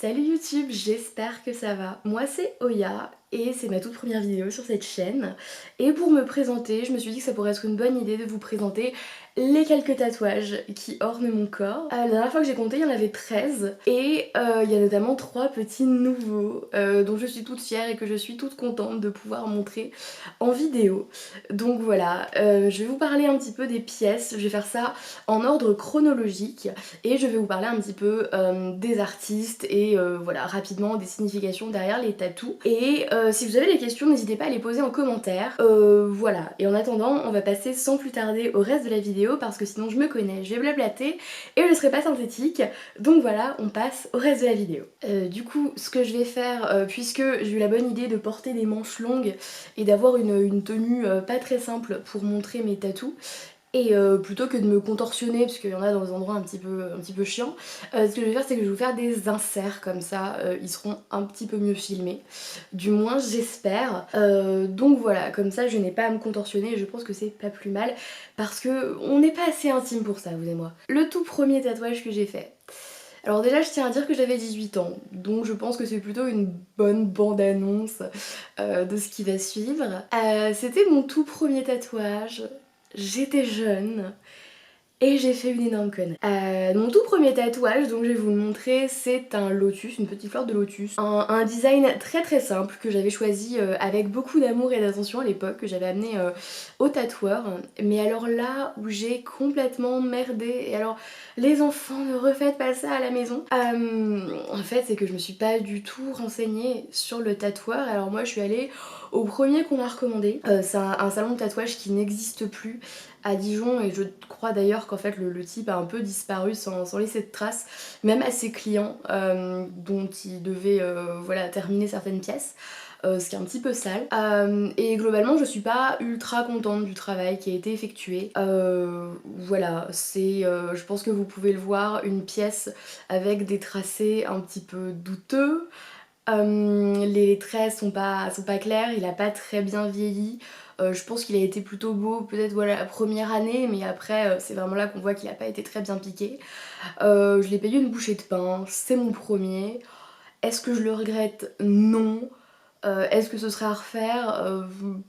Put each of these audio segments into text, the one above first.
Salut YouTube, j'espère que ça va. Moi c'est Oya et c'est ma toute première vidéo sur cette chaîne. Et pour me présenter, je me suis dit que ça pourrait être une bonne idée de vous présenter les quelques tatouages qui ornent mon corps. La dernière fois que j'ai compté, il y en avait 13 et il y a notamment 3 petits nouveaux dont je suis toute fière et que je suis toute contente de pouvoir montrer en vidéo. Donc voilà, je vais vous parler un petit peu des pièces, je vais faire ça en ordre chronologique et je vais vous parler un petit peu des artistes et voilà rapidement des significations derrière les tatous. Et si vous avez des questions, n'hésitez pas à les poser en commentaire. Voilà, et en attendant, on va passer sans plus tarder au reste de la vidéo parce que sinon je me connais, je vais blablater et je ne serai pas synthétique. Donc voilà, on passe au reste de la vidéo. Du coup, ce que je vais faire, puisque j'ai eu la bonne idée de porter des manches longues et d'avoir une tenue pas très simple pour montrer mes tatous, et plutôt que de me contorsionner, parce qu'il y en a dans des endroits un petit peu chiants, ce que je vais faire c'est que je vais vous faire des inserts comme ça, ils seront un petit peu mieux filmés, du moins j'espère. Donc voilà, comme ça je n'ai pas à me contorsionner et je pense que c'est pas plus mal, parce que on n'est pas assez intime pour ça, vous et moi. Le tout premier tatouage que j'ai fait. Alors déjà je tiens à dire que j'avais 18 ans, donc je pense que c'est plutôt une bonne bande-annonce de ce qui va suivre. C'était mon tout premier tatouage. J'étais jeune et j'ai fait une énorme connerie. Mon tout premier tatouage, donc je vais vous le montrer, c'est un lotus, une petite fleur de lotus. Un design très très simple que j'avais choisi avec beaucoup d'amour et d'attention à l'époque, que j'avais amené au tatoueur. Mais alors là où j'ai complètement merdé, et alors les enfants ne refaites pas ça à la maison. En fait c'est que je me suis pas du tout renseignée sur le tatoueur, alors moi je suis allée au premier qu'on m'a recommandé. C'est un salon de tatouage qui n'existe plus à Dijon et je crois d'ailleurs qu'en fait le type a un peu disparu sans laisser de traces, même à ses clients dont il devait voilà, terminer certaines pièces. Ce qui est un petit peu sale. Et globalement je suis pas ultra contente du travail qui a été effectué. Voilà, c'est je pense que vous pouvez le voir, une pièce avec des tracés un petit peu douteux. Les traits sont pas clairs, il a pas très bien vieilli. Je pense qu'il a été plutôt beau peut-être voilà la première année, mais après c'est vraiment là qu'on voit qu'il a pas été très bien piqué. Je l'ai payé une bouchée de pain, c'est mon premier. Est-ce que je le regrette? Non. Est-ce que ce serait à refaire?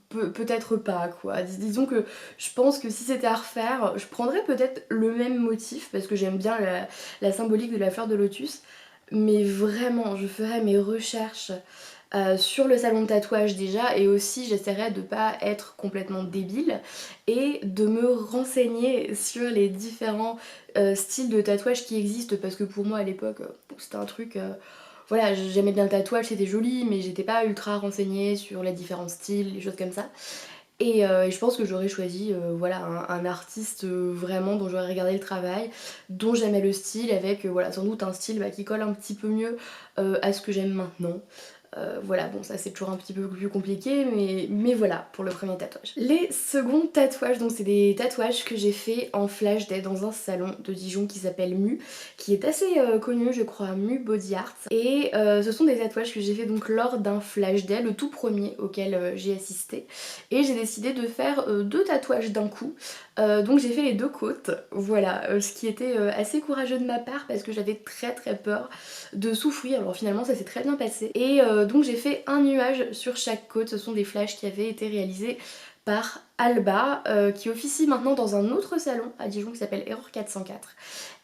Peut-être pas quoi. Disons que je pense que si c'était à refaire, je prendrais peut-être le même motif parce que j'aime bien la symbolique de la fleur de lotus. Mais vraiment, je ferais mes recherches sur le salon de tatouage déjà, et aussi j'essaierai de pas être complètement débile et de me renseigner sur les différents styles de tatouage qui existent, parce que pour moi à l'époque c'était un truc voilà, j'aimais bien le tatouage, c'était joli, mais j'étais pas ultra renseignée sur les différents styles, les choses comme ça. Et je pense que j'aurais choisi voilà, un artiste vraiment dont j'aurais regardé le travail, dont j'aimais le style, avec voilà, sans doute un style qui colle un petit peu mieux à ce que j'aime maintenant. Voilà, bon ça c'est toujours un petit peu plus compliqué, mais voilà pour le premier tatouage. Les seconds tatouages, donc c'est des tatouages que j'ai fait en flash day dans un salon de Dijon qui s'appelle Mu, qui est assez connu je crois, Mu Body Art. Et ce sont des tatouages que j'ai fait donc lors d'un flash day, le tout premier auquel j'ai assisté. Et j'ai décidé de faire deux tatouages d'un coup. Donc j'ai fait les deux côtes, voilà, ce qui était assez courageux de ma part parce que j'avais très peur de souffrir. Alors finalement ça s'est très bien passé. Et donc j'ai fait un nuage sur chaque côte, ce sont des flashs qui avaient été réalisés par Alba, qui officie maintenant dans un autre salon à Dijon qui s'appelle Error 404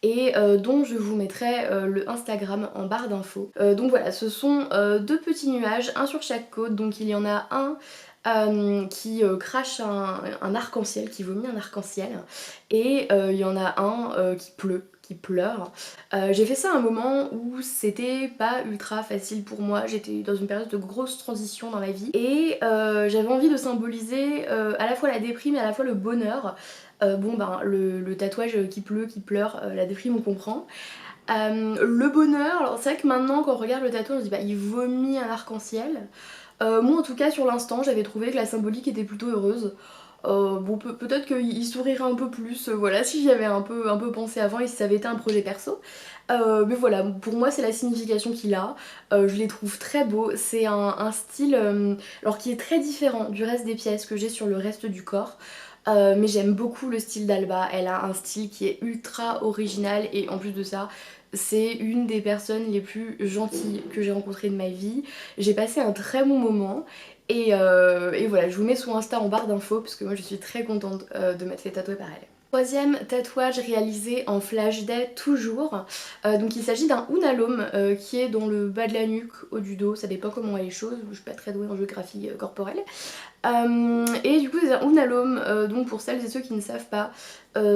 et dont je vous mettrai le Instagram en barre d'infos. Donc voilà, ce sont deux petits nuages, un sur chaque côte, donc il y en a un qui crache un arc-en-ciel, qui vomit un arc-en-ciel, et il y en a un qui pleure. J'ai fait ça à un moment où c'était pas ultra facile pour moi, j'étais dans une période de grosse transition dans ma vie et j'avais envie de symboliser à la fois la déprime et à la fois le bonheur. Bon ben le tatouage qui pleut, qui pleure, la déprime on comprend. Le bonheur, alors c'est vrai que maintenant quand on regarde le tatouage on se dit bah il vomit un arc-en-ciel. Moi en tout cas sur l'instant j'avais trouvé que la symbolique était plutôt heureuse. Bon peut-être qu'il sourirait un peu plus, voilà, si j'y avais un peu pensé avant et si ça avait été un projet perso. Mais voilà, pour moi c'est la signification qu'il a, je les trouve très beaux, c'est un style alors qui est très différent du reste des pièces que j'ai sur le reste du corps. Mais j'aime beaucoup le style d'Alba, elle a un style qui est ultra original et en plus de ça c'est une des personnes les plus gentilles que j'ai rencontrées de ma vie. J'ai passé un très bon moment. Et voilà, je vous mets son Insta en barre d'infos parce que moi je suis très contente de m'être fait tatouer par elle. Troisième tatouage réalisé en flash day toujours. Donc il s'agit d'un unalome qui est dans le bas de la nuque, haut du dos, ça dépend comment on voit les choses, je suis pas très douée en géographie corporelle. Et du coup c'est un unalome, donc pour celles et ceux qui ne savent pas,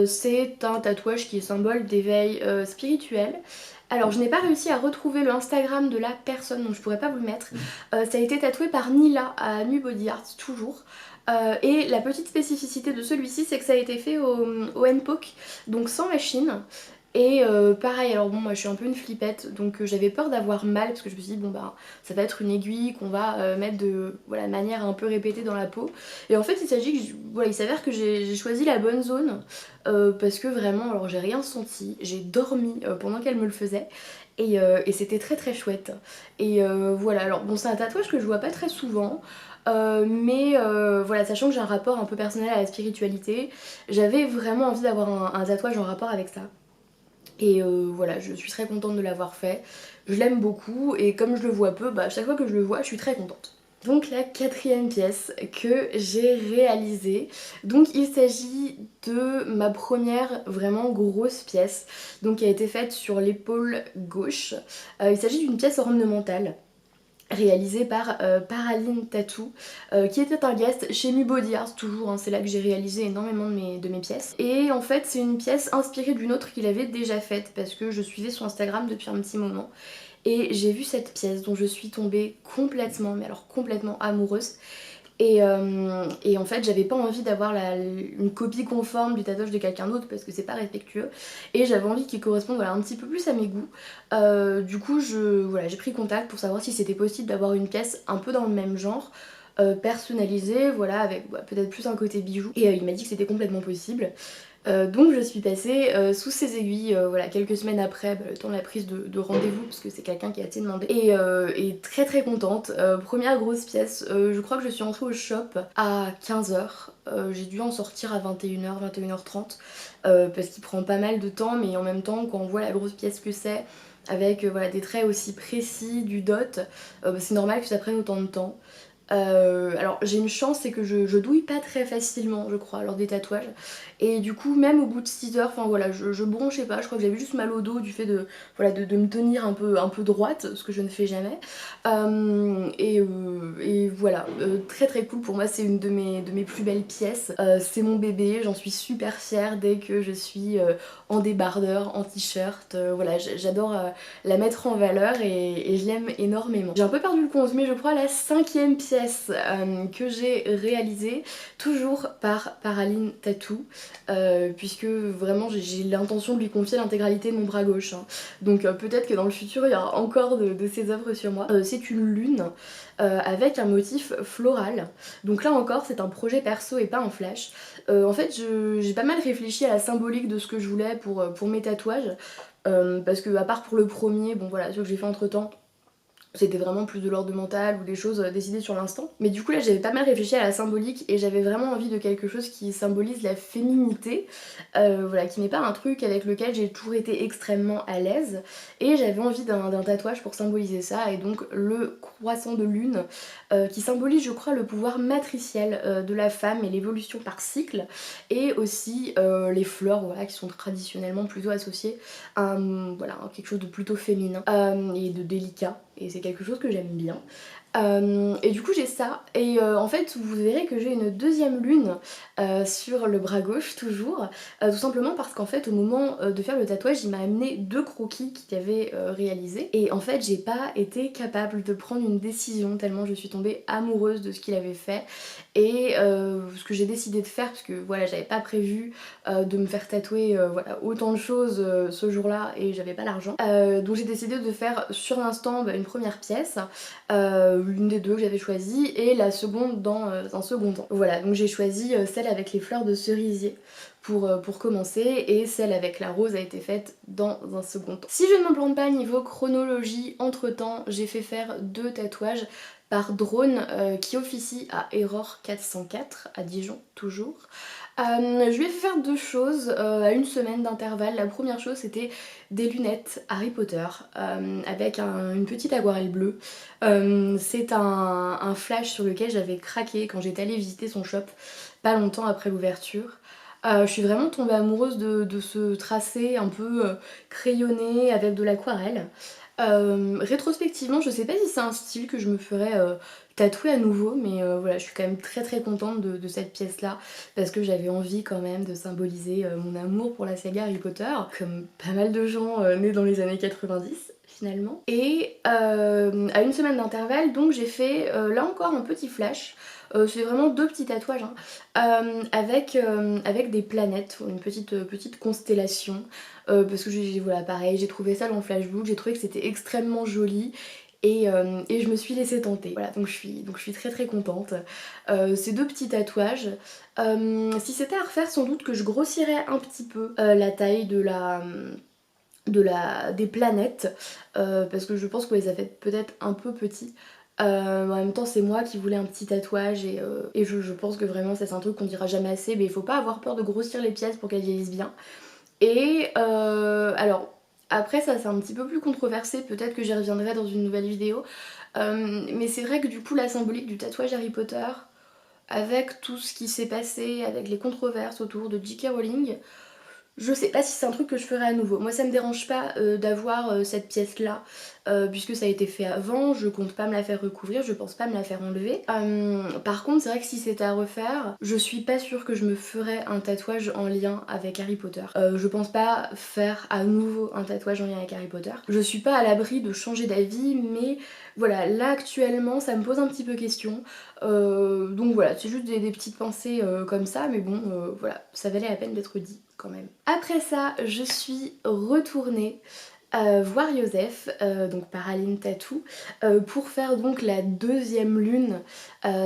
c'est un tatouage qui est symbole d'éveil spirituel. Alors je n'ai pas réussi à retrouver le Instagram de la personne donc je pourrais pas vous le mettre. Ça a été tatoué par Nila à Nu Body Art toujours. Et la petite spécificité de celui-ci c'est que ça a été fait au NPOC, donc sans machine. Et pareil, alors bon moi je suis un peu une flippette donc j'avais peur d'avoir mal parce que je me suis dit bon bah ça va être une aiguille qu'on va mettre de voilà, manière un peu répétée dans la peau. Et en fait il s'agit que voilà, il s'avère que j'ai choisi la bonne zone parce que vraiment alors j'ai rien senti, j'ai dormi pendant qu'elle me le faisait. Et c'était très très chouette. Et voilà, alors bon c'est un tatouage que je vois pas très souvent. Mais voilà, sachant que j'ai un rapport un peu personnel à la spiritualité, j'avais vraiment envie d'avoir un tatouage en rapport avec ça. Et voilà, je suis très contente de l'avoir fait. Je l'aime beaucoup et comme je le vois peu, bah, à chaque fois que je le vois, je suis très contente. Donc la quatrième pièce que j'ai réalisée, donc il s'agit de ma première vraiment grosse pièce, donc qui a été faite sur l'épaule gauche. Il s'agit d'une pièce ornementale réalisé par Paraline Tattoo, qui était un guest chez Mi Body Art toujours, hein, c'est là que j'ai réalisé énormément de mes pièces. Et en fait c'est une pièce inspirée d'une autre qu'il avait déjà faite parce que je suivais son Instagram depuis un petit moment. Et j'ai vu cette pièce dont je suis tombée complètement, mais alors complètement amoureuse. Et en fait j'avais pas envie d'avoir une copie conforme du tatouage de quelqu'un d'autre parce que c'est pas respectueux et j'avais envie qu'il corresponde voilà, un petit peu plus à mes goûts. Du coup voilà, j'ai pris contact pour savoir si c'était possible d'avoir une pièce un peu dans le même genre, personnalisée, voilà, avec peut-être plus un côté bijou. Et il m'a dit que c'était complètement possible. Donc je suis passée sous ses aiguilles voilà, quelques semaines après, le temps de la prise de rendez-vous, parce que c'est quelqu'un qui a assez demandé. Et très très contente. Première grosse pièce, je crois que je suis entrée au shop à 15h. J'ai dû en sortir à 21h, 21h30, parce qu'il prend pas mal de temps, mais en même temps, quand on voit la grosse pièce que c'est, avec voilà, des traits aussi précis, du dot, c'est normal que ça prenne autant de temps. Alors j'ai une chance, c'est que je douille pas très facilement je crois lors des tatouages et du coup même au bout de 6 heures, enfin voilà, je bronchais pas, je crois que j'avais juste mal au dos du fait de, voilà, de me tenir un peu droite, ce que je ne fais jamais. Et voilà, très très cool pour moi, c'est une de mes plus belles pièces. C'est mon bébé, j'en suis super fière dès que je suis en débardeur, en t-shirt, voilà, j'adore la mettre en valeur et je l'aime énormément. J'ai un peu perdu le compte mais je crois la cinquième pièce que j'ai réalisée, toujours par Paraline Tattoo, puisque vraiment j'ai l'intention de lui confier l'intégralité de mon bras gauche, hein. Donc peut-être que dans le futur il y aura encore de ses œuvres sur moi. C'est une lune avec un motif floral. Donc là encore c'est un projet perso et pas un flash. En fait j'ai pas mal réfléchi à la symbolique de ce que je voulais pour mes tatouages. Parce que à part pour le premier, bon voilà, ceux que j'ai fait entre temps, c'était vraiment plus de l'ordre mental ou des choses décidées sur l'instant. Mais du coup là j'avais pas mal réfléchi à la symbolique et j'avais vraiment envie de quelque chose qui symbolise la féminité, voilà, qui n'est pas un truc avec lequel j'ai toujours été extrêmement à l'aise. Et j'avais envie d'un tatouage pour symboliser ça, et donc le croissant de lune, qui symbolise je crois le pouvoir matriciel de la femme et l'évolution par cycle, et aussi les fleurs voilà, qui sont traditionnellement plutôt associées à voilà, quelque chose de plutôt féminin et de délicat, et c'est quelque chose que j'aime bien. Et du coup j'ai ça, et en fait vous verrez que j'ai une deuxième lune sur le bras gauche toujours, tout simplement parce qu'en fait au moment de faire le tatouage il m'a amené deux croquis qu'il avait réalisés, et en fait j'ai pas été capable de prendre une décision tellement je suis tombée amoureuse de ce qu'il avait fait. Et ce que j'ai décidé de faire, parce que voilà j'avais pas prévu de me faire tatouer voilà, autant de choses ce jour là et j'avais pas l'argent, donc j'ai décidé de faire sur l'instant une première pièce, l'une des deux que j'avais choisie, et la seconde dans un second temps. Voilà, donc j'ai choisi celle avec les fleurs de cerisier pour commencer, et celle avec la rose a été faite dans un second temps. Si je ne me plante pas niveau chronologie, entre temps j'ai fait faire deux tatouages par drone qui officie à Error 404 à Dijon toujours. Je lui ai fait faire 2 choses, à 1 semaine d'intervalle. La première chose, c'était des lunettes Harry Potter, avec une petite aquarelle bleue. C'est un flash sur lequel j'avais craqué quand j'étais allée visiter son shop, pas longtemps après l'ouverture. Je suis vraiment tombée amoureuse de ce tracé un peu, crayonné avec de l'aquarelle. Rétrospectivement, je sais pas si c'est un style que je me ferais, tatouer à nouveau, mais voilà, je suis quand même très très contente de cette pièce-là parce que j'avais envie quand même de symboliser mon amour pour la saga Harry Potter, comme pas mal de gens nés dans les années 90 finalement. Et à 1 semaine d'intervalle, donc j'ai fait là encore un petit flash. C'est vraiment 2 petits tatouages hein, avec des planètes, une petite constellation. Parce que voilà, pareil, j'ai trouvé ça dans le flashbook, j'ai trouvé que c'était extrêmement joli. Et je me suis laissée tenter. Voilà, donc je suis très très contente. Ces 2 petits tatouages. Si c'était à refaire, sans doute que je grossirais un petit peu la taille des planètes. Parce que je pense que les a fait peut-être un peu petits. En même temps, c'est moi qui voulais un petit tatouage et je pense que vraiment ça c'est un truc qu'on dira jamais assez, mais il faut pas avoir peur de grossir les pièces pour qu'elles vieillissent bien. Et alors, après ça c'est un petit peu plus controversé, peut-être que j'y reviendrai dans une nouvelle vidéo. Mais c'est vrai que du coup la symbolique du tatouage Harry Potter, avec tout ce qui s'est passé, avec les controverses autour de J.K. Rowling, je sais pas si c'est un truc que je ferai à nouveau. Moi ça me dérange pas d'avoir cette pièce là puisque ça a été fait avant, je compte pas me la faire recouvrir, je pense pas me la faire enlever. Par contre c'est vrai que si c'était à refaire, je suis pas sûre que je me ferais un tatouage en lien avec Harry Potter. Je pense pas faire à nouveau un tatouage en lien avec Harry Potter. Je suis pas à l'abri de changer d'avis, mais voilà, là actuellement ça me pose un petit peu question. Donc voilà, c'est juste des petites pensées comme ça, mais bon voilà, ça valait la peine d'être dit quand même. Après ça, je suis retournée voir Joseph, donc par Aline Tattoo, pour faire donc la 2e lune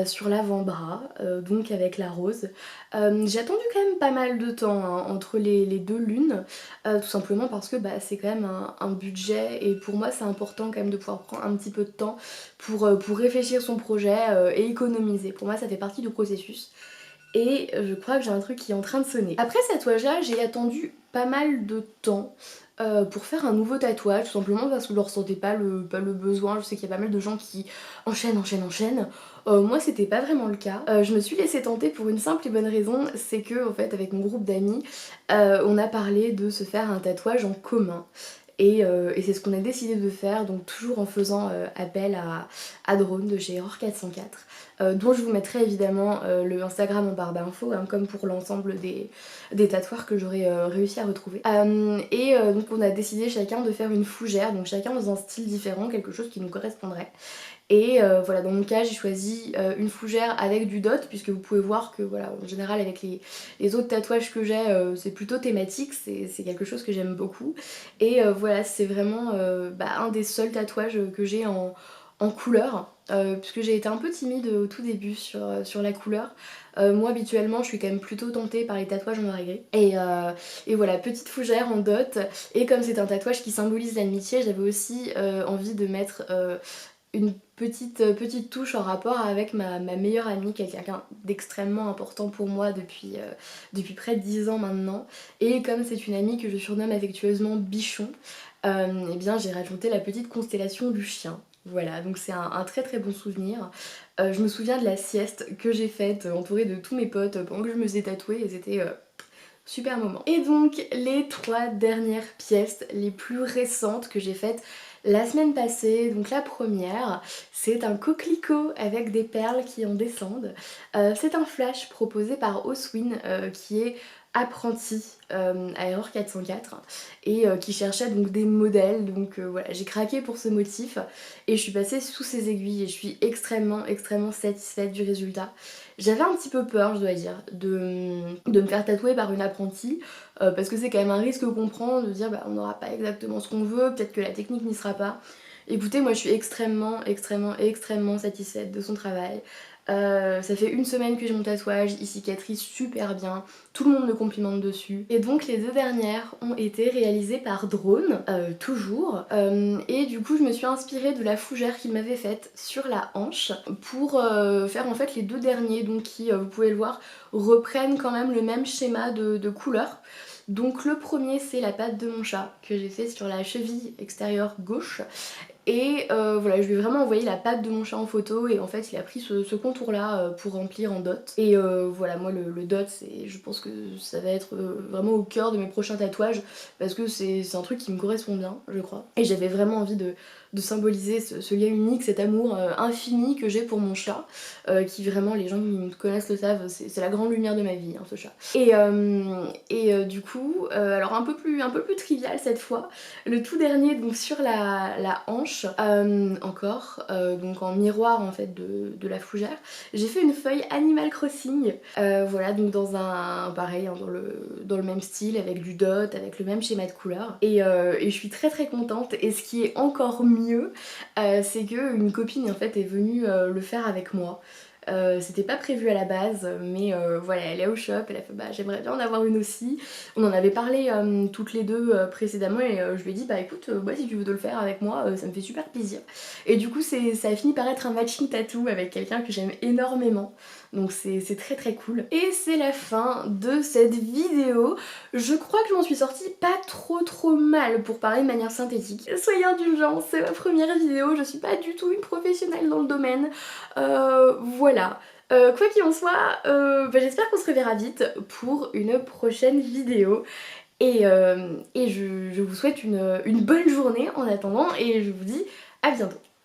sur l'avant-bras, donc avec la rose. J'ai attendu quand même pas mal de temps hein, entre les 2 lunes, tout simplement parce que bah, c'est quand même un budget et pour moi c'est important quand même de pouvoir prendre un petit peu de temps pour réfléchir son projet et économiser. Pour moi ça fait partie du processus. Et je crois que j'ai un truc qui est en train de sonner. Après ce tatouage-là, j'ai attendu pas mal de temps pour faire un nouveau tatouage, tout simplement parce que je ne ressentais pas le besoin. Je sais qu'il y a pas mal de gens qui enchaînent. Moi, c'était pas vraiment le cas. Je me suis laissée tenter pour une simple et bonne raison, c'est que, en fait, avec mon groupe d'amis, on a parlé de se faire un tatouage en commun. Et c'est ce qu'on a décidé de faire, donc toujours en faisant appel à Drone de chez Error 404, dont je vous mettrai évidemment le Instagram en barre d'infos, hein, comme pour l'ensemble des tatoueurs que j'aurais réussi à retrouver. Donc on a décidé chacun de faire une fougère, donc chacun dans un style différent, quelque chose qui nous correspondrait. Et voilà, dans mon cas, j'ai choisi une fougère avec du dot, puisque vous pouvez voir que voilà, en général avec les autres tatouages que j'ai, c'est plutôt thématique, c'est quelque chose que j'aime beaucoup. Et voilà, c'est vraiment un des seuls tatouages que j'ai en couleur, puisque j'ai été un peu timide au tout début sur la couleur. Moi habituellement je suis quand même plutôt tentée par les tatouages en noir et gris. Et voilà, petite fougère en dot. Et comme c'est un tatouage qui symbolise l'amitié, j'avais aussi envie de mettre une petite touche en rapport avec ma meilleure amie, qui est quelqu'un d'extrêmement important pour moi depuis près de 10 ans maintenant. Et comme c'est une amie que je surnomme affectueusement Bichon, eh bien j'ai rajouté la petite constellation du chien. Voilà, donc c'est un très très bon souvenir. Je me souviens de la sieste que j'ai faite entourée de tous mes potes pendant que je me faisais tatouer et c'était super moment. Et donc les 3 dernières pièces les plus récentes que j'ai faites la semaine passée, donc la première, c'est un coquelicot avec des perles qui en descendent. C'est un flash proposé par Oswin qui est apprenti à Error 404 et qui cherchait donc des modèles. Donc voilà, j'ai craqué pour ce motif et je suis passée sous ses aiguilles et je suis extrêmement satisfaite du résultat. J'avais un petit peu peur, je dois dire, de me faire tatouer par une apprentie parce que c'est quand même un risque qu'on prend de dire bah, on n'aura pas exactement ce qu'on veut, peut-être que la technique n'y sera pas. Écoutez, moi je suis extrêmement satisfaite de son travail. Ça fait une semaine que j'ai mon tatouage, il cicatrise super bien, tout le monde me complimente dessus. Et donc les deux dernières ont été réalisées par drone, toujours. Et du coup je me suis inspirée de la fougère qu'il m'avait faite sur la hanche pour faire en fait les deux derniers, donc qui, vous pouvez le voir, reprennent quand même le même schéma de couleur. Donc le premier c'est la patte de mon chat que j'ai fait sur la cheville extérieure gauche. Et voilà, je lui ai vraiment envoyé la patte de mon chat en photo et en fait il a pris ce contour là pour remplir en dot. Et voilà, moi le dot, je pense que ça va être vraiment au cœur de mes prochains tatouages parce que c'est un truc qui me correspond bien, je crois. Et j'avais vraiment envie de symboliser ce lien unique, cet amour infini que j'ai pour mon chat, qui vraiment, les gens qui me connaissent le savent, c'est la grande lumière de ma vie, hein, ce chat. Et du coup, alors un peu plus trivial cette fois, le tout dernier, donc sur la hanche, encore, donc en miroir en fait de la fougère, j'ai fait une feuille Animal Crossing, voilà, donc dans un, pareil, hein, dans le même style, avec du dot, avec le même schéma de couleur, et je suis très très contente. Et ce qui est encore mieux, c'est que une copine en fait est venue le faire avec moi. C'était pas prévu à la base, mais voilà, elle est au shop, elle a fait bah j'aimerais bien en avoir une aussi. On en avait parlé toutes les deux précédemment et je lui ai dit bah écoute, ouais, si tu veux te le faire avec moi, ça me fait super plaisir. Et du coup ça a fini par être un matching tattoo avec quelqu'un que j'aime énormément. Donc c'est très très cool. Et c'est la fin de cette vidéo. Je crois que je m'en suis sortie pas trop mal pour parler de manière synthétique. Soyez indulgents, c'est ma première vidéo, je suis pas du tout une professionnelle dans le domaine. Voilà. Quoi qu'il en soit, bah, j'espère qu'on se reverra vite pour une prochaine vidéo. Et je vous souhaite une bonne journée en attendant et je vous dis à bientôt.